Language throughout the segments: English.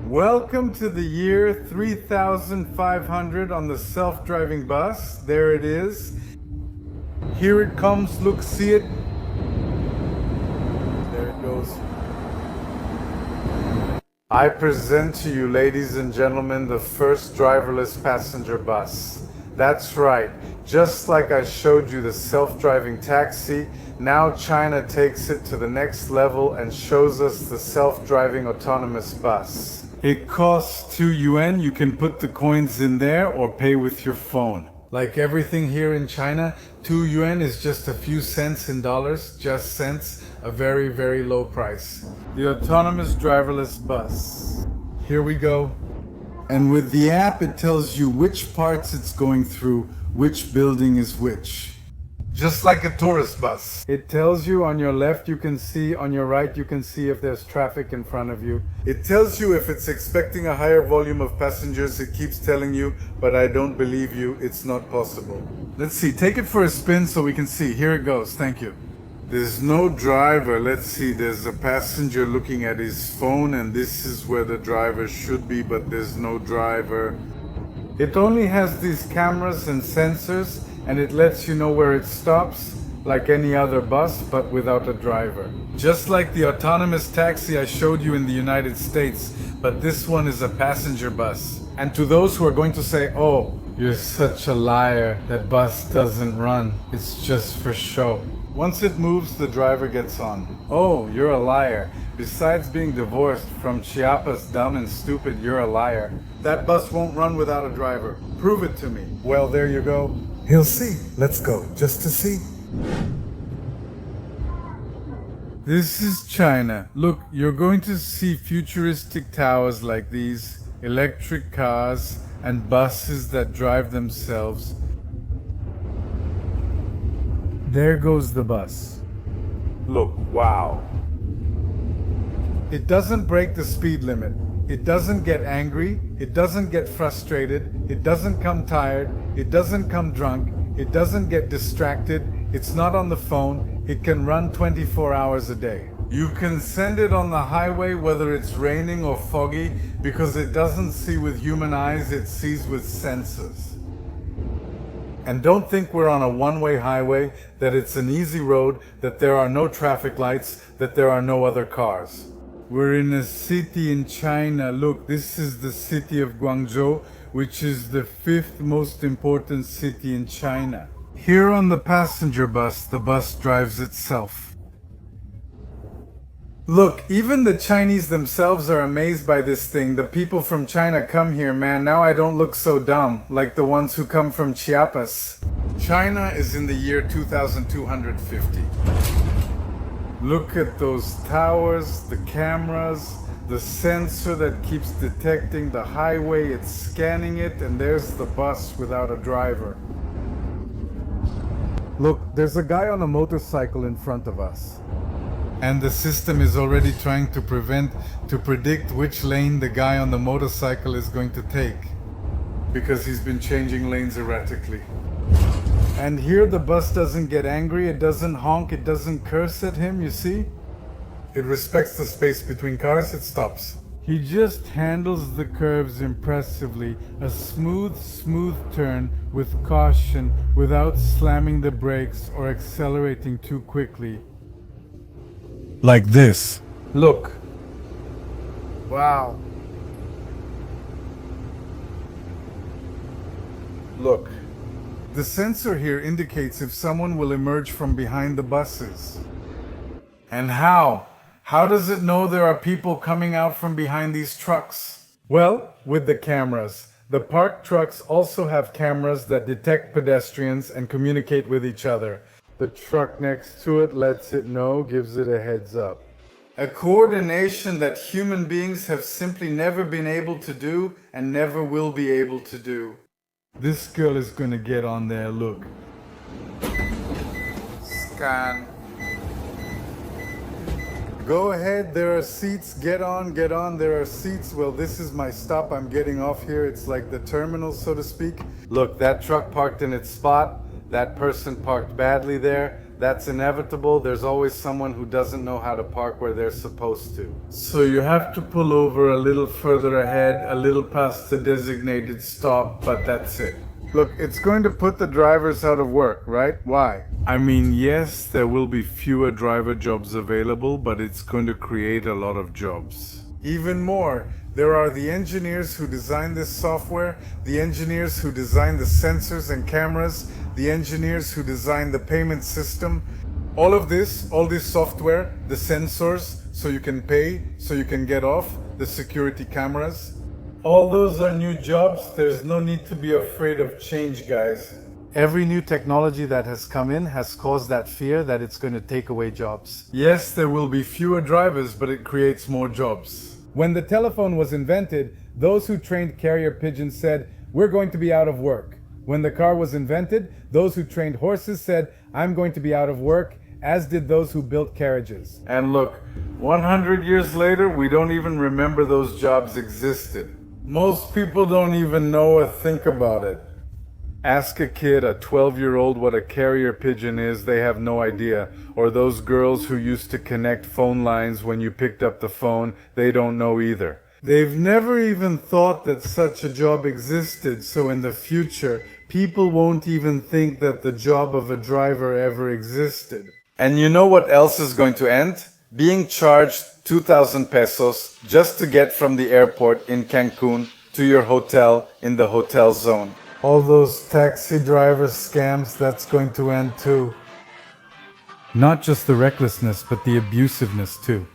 Welcome to the year 3500 on the self-driving bus. There it is. Here it comes. Look, see it? There it goes. I present to you, ladies and gentlemen, the first driverless passenger bus. That's right. Just like I showed you the self-driving taxi, now China takes it to the next level and shows us the self-driving autonomous bus. It costs 2 yuan. You can put the coins in there or pay with your phone. Like everything here in China, 2 yuan is just a few cents in dollars, just cents, a very, very low price. The autonomous driverless bus. Here we go. And with the app, it tells you which parts it's going through, which building is which. Just like a tourist bus. It tells you on your left you can see, on your right you can see if there's traffic in front of you. It tells you if it's expecting a higher volume of passengers. It keeps telling you, but I don't believe you, it's not possible. Let's see, take it for a spin so we can see. Here it goes, thank you. There's no driver. Let's see, there's a passenger looking at his phone, and this is where the driver should be, but there's no driver. It only has these cameras and sensors, and it lets you know where it stops, like any other bus, but without a driver. Just like the autonomous taxi I showed you in the United States, but this one is a passenger bus. And to those who are going to say, oh, you're such a liar, that bus doesn't run, it's just for show. Once it moves, the driver gets on. Oh, you're a liar. Besides being divorced from Chiapas, dumb and stupid, you're a liar. That bus won't run without a driver. Prove it to me. Well, there you go. He'll see. Let's go, just to see. This is China. Look, you're going to see futuristic towers like these, electric cars, and buses that drive themselves. There goes the bus. Look, wow. It doesn't break the speed limit. It doesn't get angry. It doesn't get frustrated. It doesn't come tired. It doesn't come drunk. It doesn't get distracted. It's not on the phone. It can run 24 hours a day. You can send it on the highway whether it's raining or foggy because it doesn't see with human eyes, it sees with sensors. And don't think we're on a one-way highway, that it's an easy road, that there are no traffic lights, that there are no other cars. We're in a city in China. Look, this is the city of Guangzhou, which is the 5th most important city in China. Here on the passenger bus, the bus drives itself. Look, even the Chinese themselves are amazed by this thing. The people from China come here, man. Now I don't look so dumb, like the ones who come from Chiapas. China is in the year 2250. Look at those towers, the cameras, the sensor that keeps detecting the highway, it's scanning it, and there's the bus without a driver. Look, there's a guy on a motorcycle in front of us. And the system is already trying to predict which lane the guy on the motorcycle is going to take, because he's been changing lanes erratically. And here the bus doesn't get angry, it doesn't honk, it doesn't curse at him, you see? It respects the space between cars, it stops. He just handles the curves impressively, a smooth turn with caution without slamming the brakes or accelerating too quickly. Like this. Look. Wow. Look. The sensor here indicates if someone will emerge from behind the buses. And how? How does it know there are people coming out from behind these trucks? Well, with the cameras. The parked trucks also have cameras that detect pedestrians and communicate with each other. The truck next to it lets it know, gives it a heads up. A coordination that human beings have simply never been able to do and never will be able to do. This girl is gonna get on there, look. Scan. Go ahead, there are seats, get on, there are seats. Well, this is my stop, I'm getting off here. It's like the terminal, so to speak. Look, that truck parked in its spot. That person parked badly there. That's inevitable. There's always someone who doesn't know how to park where they're supposed to. So you have to pull over a little further ahead, a little past the designated stop, but that's it. Look, it's going to put the drivers out of work, right? Why? I mean, yes, there will be fewer driver jobs available, but it's going to create a lot of jobs. Even more, there are the engineers who design this software, the engineers who design the sensors and cameras, the engineers who design the payment system. All this software, the sensors, so you can pay, so you can get off, the security cameras. All those are new jobs. There's no need to be afraid of change, guys. Every new technology that has come in has caused that fear that it's going to take away jobs. Yes, there will be fewer drivers, but it creates more jobs. When the telephone was invented, those who trained carrier pigeons said, "We're going to be out of work." When the car was invented, those who trained horses said, "I'm going to be out of work," as did those who built carriages. And look, 100 years later, we don't even remember those jobs existed. Most people don't even know or think about it. Ask a kid, a 12-year-old, what a carrier pigeon is, they have no idea. Or those girls who used to connect phone lines when you picked up the phone, they don't know either. They've never even thought that such a job existed, so in the future, people won't even think that the job of a driver ever existed. And you know what else is going to end? Being charged 2,000 pesos just to get from the airport in Cancun to your hotel in the hotel zone. All those taxi driver scams, that's going to end too. Not just the recklessness, but the abusiveness too.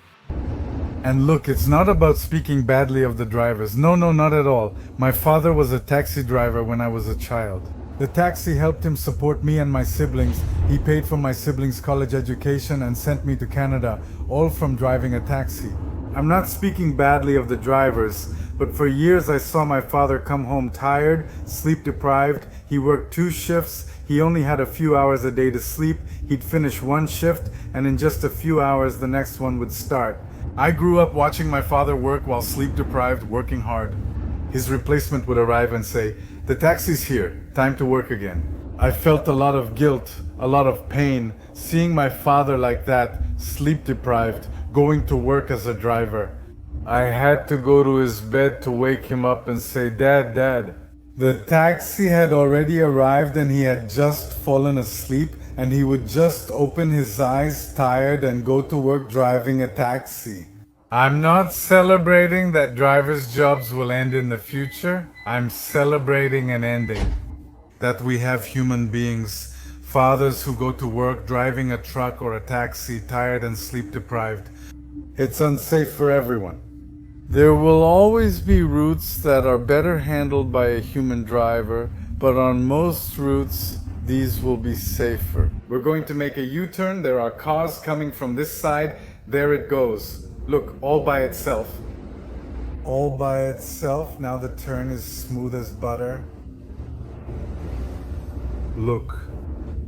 And look, it's not about speaking badly of the drivers. No, not at all. My father was a taxi driver when I was a child. The taxi helped him support me and my siblings. He paid for my siblings' college education and sent me to Canada, all from driving a taxi. I'm not speaking badly of the drivers, but for years I saw my father come home tired, sleep deprived. He worked 2 shifts. He only had a few hours a day to sleep. He'd finish 1 shift, and in just a few hours the next one would start. I grew up watching my father work while sleep deprived, working hard. His replacement would arrive and say, "The taxi's here, time to work again." I felt a lot of guilt, a lot of pain, seeing my father like that, sleep deprived, going to work as a driver. I had to go to his bed to wake him up and say, "Dad, Dad." The taxi had already arrived and he had just fallen asleep, and he would just open his eyes tired and go to work driving a taxi. I'm not celebrating that drivers' jobs will end in the future. I'm celebrating an ending. That we have human beings, fathers who go to work driving a truck or a taxi, tired and sleep deprived. It's unsafe for everyone. There will always be routes that are better handled by a human driver, but on most routes, these will be safer. We're going to make a U-turn. There are cars coming from this side. There it goes. Look, all by itself. All by itself. Now the turn is smooth as butter. Look.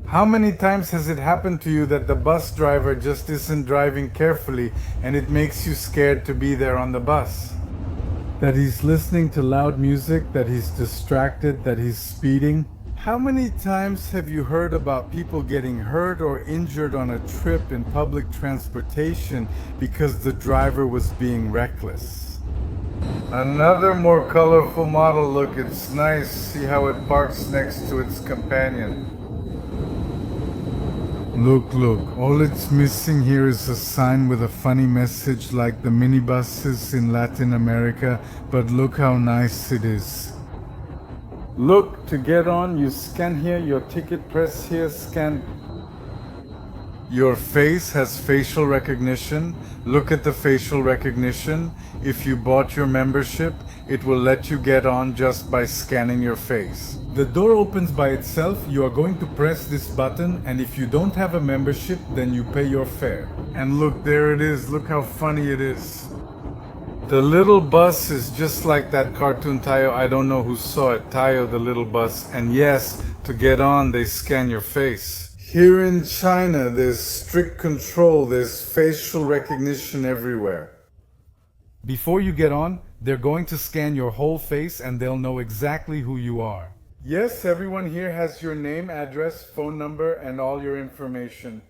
How many times has it happened to you that the bus driver just isn't driving carefully and it makes you scared to be there on the bus? That he's listening to loud music, that he's distracted, that he's speeding? How many times have you heard about people getting hurt or injured on a trip in public transportation because the driver was being reckless? Another more colorful model. Look, it's nice. See how it parks next to its companion. Look, all it's missing here is a sign with a funny message like the minibuses in Latin America, but look how nice it is. Look, to get on, you scan here, your ticket, press here, scan. Your face has facial recognition. Look at the facial recognition. If you bought your membership, it will let you get on just by scanning your face. The door opens by itself. You are going to press this button, and if you don't have a membership, then you pay your fare. And look, there it is. Look how funny it is. The little bus is just like that cartoon Tayo. I don't know who saw it. Tayo, the little bus. And yes, to get on, they scan your face. Here in China, there's strict control. There's facial recognition everywhere. Before you get on, they're going to scan your whole face and they'll know exactly who you are. Yes, everyone here has your name, address, phone number, and all your information.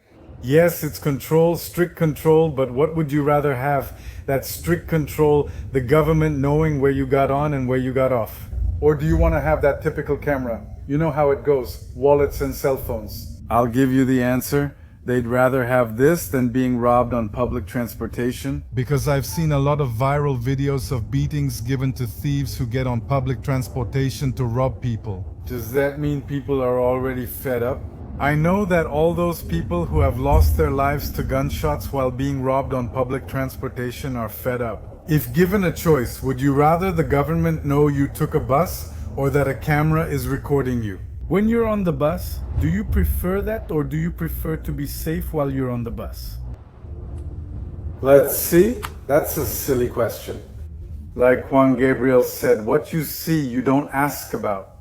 Yes, it's control, strict control, but what would you rather have? That strict control, the government knowing where you got on and where you got off? Or do you want to have that typical camera? You know how it goes, wallets and cell phones. I'll give you the answer. They'd rather have this than being robbed on public transportation. Because I've seen a lot of viral videos of beatings given to thieves who get on public transportation to rob people. Does that mean people are already fed up? I know that all those people who have lost their lives to gunshots while being robbed on public transportation are fed up. If given a choice, would you rather the government know you took a bus or that a camera is recording you? When you're on the bus, do you prefer that or do you prefer to be safe while you're on the bus? Let's see. That's a silly question. Like Juan Gabriel said, what you see, you don't ask about.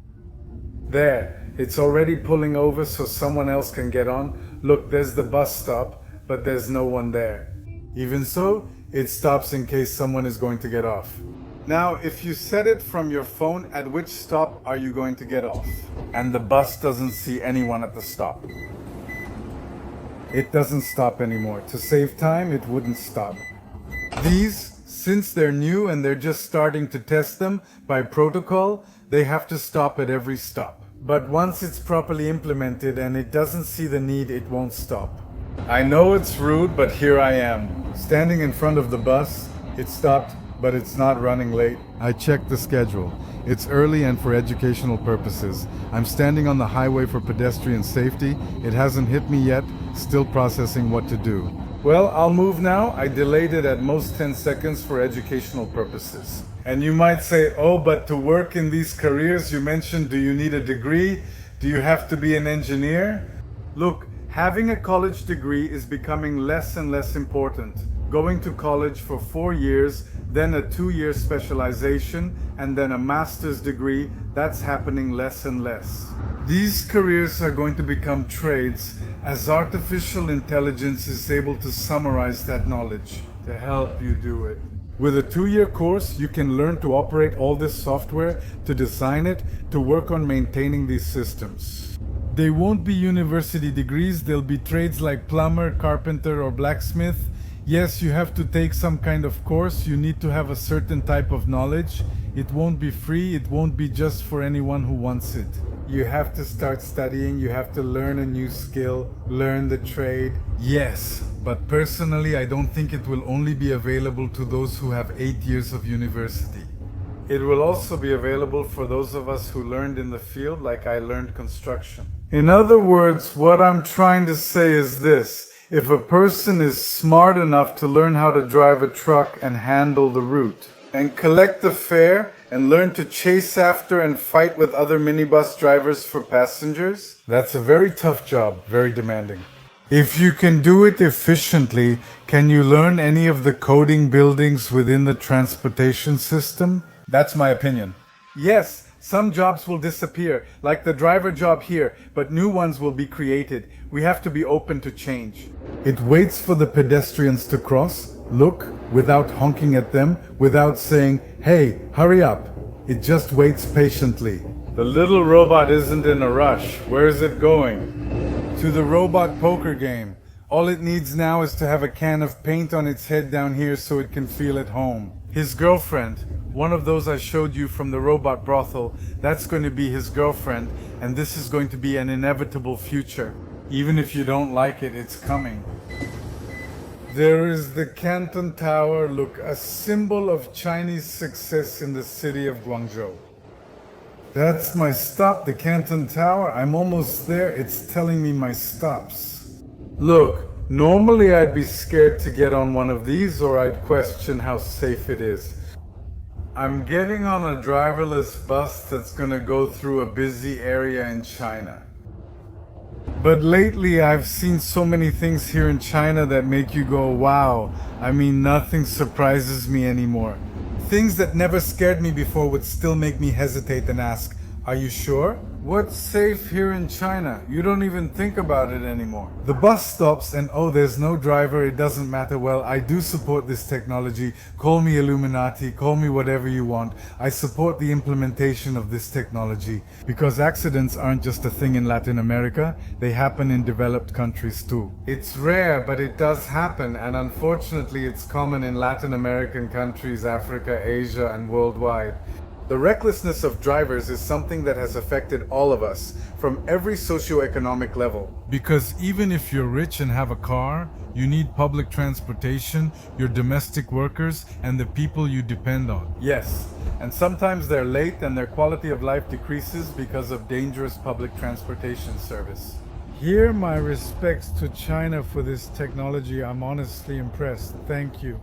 There, it's already pulling over so someone else can get on. Look, there's the bus stop, but there's no one there. Even so, it stops in case someone is going to get off. Now, if you set it from your phone, at which stop are you going to get off? And the bus doesn't see anyone at the stop. It doesn't stop anymore. To save time, it wouldn't stop. These, since they're new and they're just starting to test them, by protocol, they have to stop at every stop. But once it's properly implemented and it doesn't see the need, it won't stop. I know it's rude, but here I am. Standing in front of the bus, it stopped, but it's not running late. I checked the schedule. It's early and for educational purposes. I'm standing on the highway for pedestrian safety. It hasn't hit me yet, still processing what to do. Well, I'll move now. I delayed it at most 10 seconds for educational purposes. And you might say, oh, but to work in these careers you mentioned, do you need a degree? Do you have to be an engineer? Look, having a college degree is becoming less and less important. Going to college for 4 years, then a 2-year specialization, and then a master's degree, that's happening less and less. These careers are going to become trades as artificial intelligence is able to summarize that knowledge to help you do it. With a 2-year course, you can learn to operate all this software, to design it, to work on maintaining these systems. They won't be university degrees, they'll be trades like plumber, carpenter, or blacksmith. Yes, you have to take some kind of course, you need to have a certain type of knowledge. It won't be free, it won't be just for anyone who wants it. You have to start studying, you have to learn a new skill, learn the trade. Yes, but personally I don't think it will only be available to those who have 8 years of university. It will also be available for those of us who learned in the field, like I learned construction. In other words, what I'm trying to say is this. If a person is smart enough to learn how to drive a truck and handle the route, and collect the fare, and learn to chase after and fight with other minibus drivers for passengers, that's a very tough job, very demanding. If you can do it efficiently, can you learn any of the coding buildings within the transportation system? That's my opinion. Yes. Some jobs will disappear, like the driver job here, but new ones will be created. We have to be open to change. It waits for the pedestrians to cross, look, without honking at them, without saying, hey, hurry up. It just waits patiently. The little robot isn't in a rush. Where is it going? To the robot poker game. All it needs now is to have a can of paint on its head down here so it can feel at home. His girlfriend, one of those I showed you from the robot brothel, that's going to be his girlfriend, and this is going to be an inevitable future. Even if you don't like it, it's coming. There is the Canton Tower, look, a symbol of Chinese success in the city of Guangzhou. That's my stop, the Canton Tower. I'm almost there. It's telling me my stops. Look, normally I'd be scared to get on one of these or I'd question how safe it is. I'm getting on a driverless bus that's gonna go through a busy area in China. But lately I've seen so many things here in China that make you go, wow. I mean, nothing surprises me anymore. Things that never scared me before would still make me hesitate and ask, are you sure? What's safe here in China? You don't even think about it anymore. The bus stops and oh, there's no driver, it doesn't matter. Well, I do support this technology. Call me Illuminati, call me whatever you want. I support the implementation of this technology because accidents aren't just a thing in Latin America, they happen in developed countries too. It's rare, but it does happen, and unfortunately it's common in Latin American countries, Africa, Asia, and worldwide. The recklessness of drivers is something that has affected all of us, from every socioeconomic level. Because even if you're rich and have a car, you need public transportation, your domestic workers, and the people you depend on. Yes, and sometimes they're late and their quality of life decreases because of dangerous public transportation service. Here, my respects to China for this technology. I'm honestly impressed. Thank you.